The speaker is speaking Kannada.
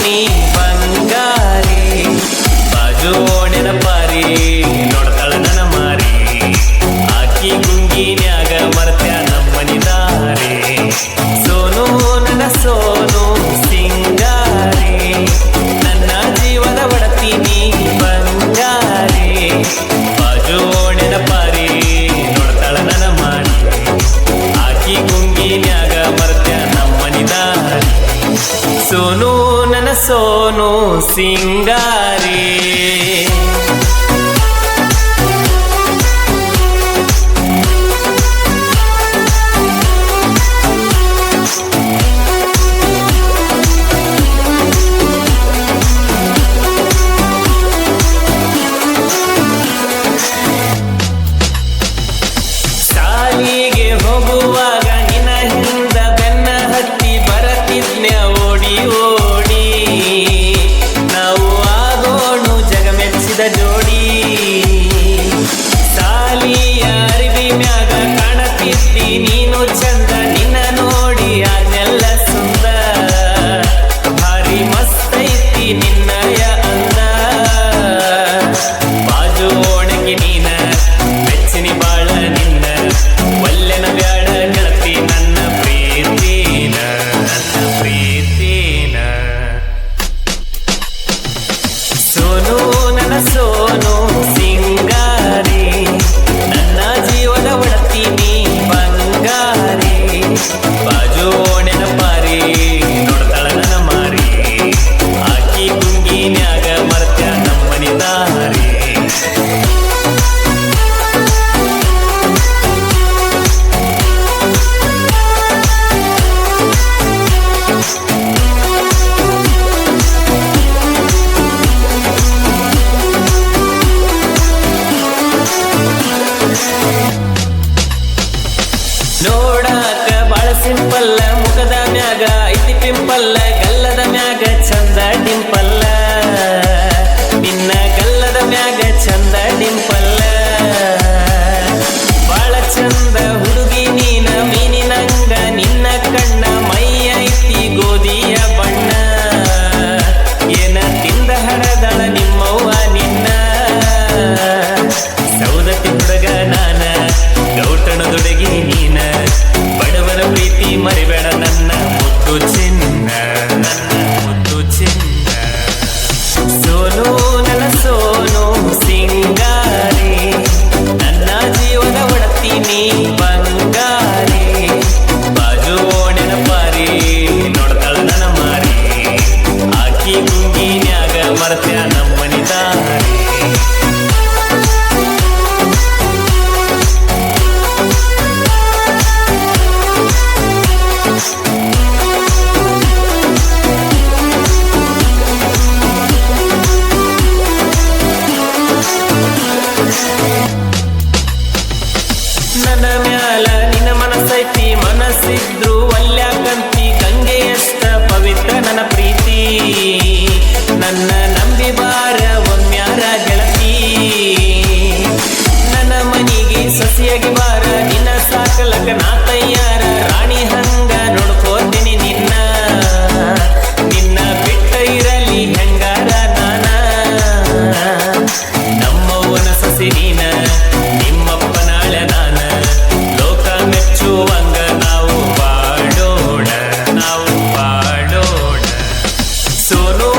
ನೀ ಬಂಗಾರಿ ಬಾಜು ನೆನಪಾರಿ ನೋಡ್ತಾಳ ನನ್ನ ಮಾರಿ ಆಕಿ ಗುಂಗಿನ್ಯಾಗ ಮರ್ತ್ಯ ನಮ್ಮನಿದಾರಿ ಸೋನು ನನ್ನ ಸೋನು ಸಿಂಗಾರಿ ನನ್ನ ಜೀವದ ಒಡತಿ ನೀ ಬಂಗಾರಿ ಬಾಜು ನೆನಪಾರಿ ನೋಡ್ತಾಳ ನನ್ನ ಮಾರಿ ಆಕಿ ಗುಂಗಿನ್ಯಾಗ ಮರ್ತ್ಯ ನಮ್ಮನಿದಾರಿ ಸೋನು ನನ್ನ ಸೋನು ಸಿಂಗಾರಿ ಶಾಲಿಗೆ ಹೋಗುವಾಗ ನಿನ್ನ ಹಿಂದ ಬೆನ್ನ ಹತ್ತಿ ಬರತಿದ್ನ್ಯ ಓಡಿ ಓಡಿ ನಾವು ಆಗೋಣು ಜಗ ಮೆಚ್ಚಿದ ಜೋಡಿ ಶಾಲಿಯ ಅರಿವಿ ಮ್ಯಾಗ ಕಾಣತಿದ್ದಿ ನೀನು ಚಂದ ನಿನ್ನ ನೋಡಿ ಅದೆಲ್ಲ ಸುಂದ ಭಾರಿ ಮಸ್ತೈತಿ ನಿನ್ನಯ ಅಂದ ಬಾಜು ಒಣಗಿ ನೀನ ಮೆಚ್ಚಿನಿ ಬಾಳ ನಿನ್ನ ಒಲ್ಲೆನ ಬ್ಯಾಡ ಗೆಳತಿ ನನ್ನ ಪ್ರೀತಿನ ಸೋನು ನನ್ನ ಸೋನು ಸಿಂಗಾರಿ ನನ್ನ ಜೀವದ ಒಡತಿ ನೀ ಬಂಗಾರಿ ಬಾಜು ನೆನಪಾರಿ ನೋಡ್ತಾಳ ನನ್ನ ಮಾರಿ ಆಕಿ ಗುಂಗಿನ್ಯಾಗ ಮರ್ತ್ಯ ನಮ್ಮನಿದಾರಿ ನೋಡಾಕ ಬಾಳ ಸಿಂಪಲ್ಲ ಮುಖದ ಮ್ಯಾಗ ಐತಿ ಪಿಂಪಲ್ಲ ಗಲ್ಲದ ಮ್ಯಾಗ ಚಂದ ಡಿಂಪಲ್ಲ ನಿನ್ನ ಗಲ್ಲದ ಮ್ಯಾಗ ಚಂದ ಡಿಂಪಲ್ಲ ಬಾಳ ಚಂದ ಹುಡುಗಿ ನೀನ ಮೀನಿನಂಗ ನಿನ್ನ ಕಣ್ಣ ಮೈಯ ಐತಿ ಗೋಧಿಯ ಬಣ್ಣ ಏನ ತಿಂದ ಹಡದಳ ನಿಮ್ಮವ್ವ ನಿನ್ನ ಸೌದತ್ತಿ ಹುಡುಗ ನಾನ ಗೌಟಣ ದುಡುಗಿ ನೀನ ಬಡವರ ಪ್ರೀತಿ ಮರಿಬೇಡ ನನ್ನ ಮುದ್ದು ಚಿನ್ನ ಸೋನು ನನ್ನ ಸೋನು ಸಿಂಗಾರಿ ನನ್ನ ಜೀವದ ಒಡತಿ ನೀ ಬಂಗಾರಿ ಬಾಜು ನೆನಪಾರಿ ನೋಡ್ತಾಳ ನನ್ನ ಮಾರಿ ಆಕಿ ಗುಂಗಿನ್ಯಾಗ ಮರ್ತ್ಯ ನಮ್ಮನಿದಾರಿ ನನ್ನ ಮ್ಯಾಲ ನಿನ್ನ ಮನಸ್ಸೈತಿ ಮನಸ್ಸಿದ್ರು ಒಲ್ಯಾಕಂತಿ ಗಂಗೆಯಷ್ಟ ಪವಿತ್ರ ನನ್ನ ಪ್ರೀತಿ ನನ್ನ ನಂಬಿ ಬಾರ ಒಮ್ಮ್ಯಾರ ಗೆಳತಿ ನನ್ನ ಮನಿಗೆ ಸಸಿಯಾಗಿ ಬಾರ ನಿನ್ನ ಸಾಕಲಕ ನಾ ತಯ್ಯಾರ ರಾಣಿ ಹಂಗ ನೋಡ್ಕೋತೀನಿ ನಿನ್ನ ಬಿಟ್ಟ ಇರಲಿ ಹೆಂಗಾರ ನಾನ ನಮ್ಮವ್ವನ ಸಸಿ ನೀನ ನಿಮ್ಮಪ್ಪ ನಾಳೆ ನಾನ ಲೋಕ ಮೆಚ್ಚುವಂಗ ನಾವು ಬಾಡೋಣ ಸೋನು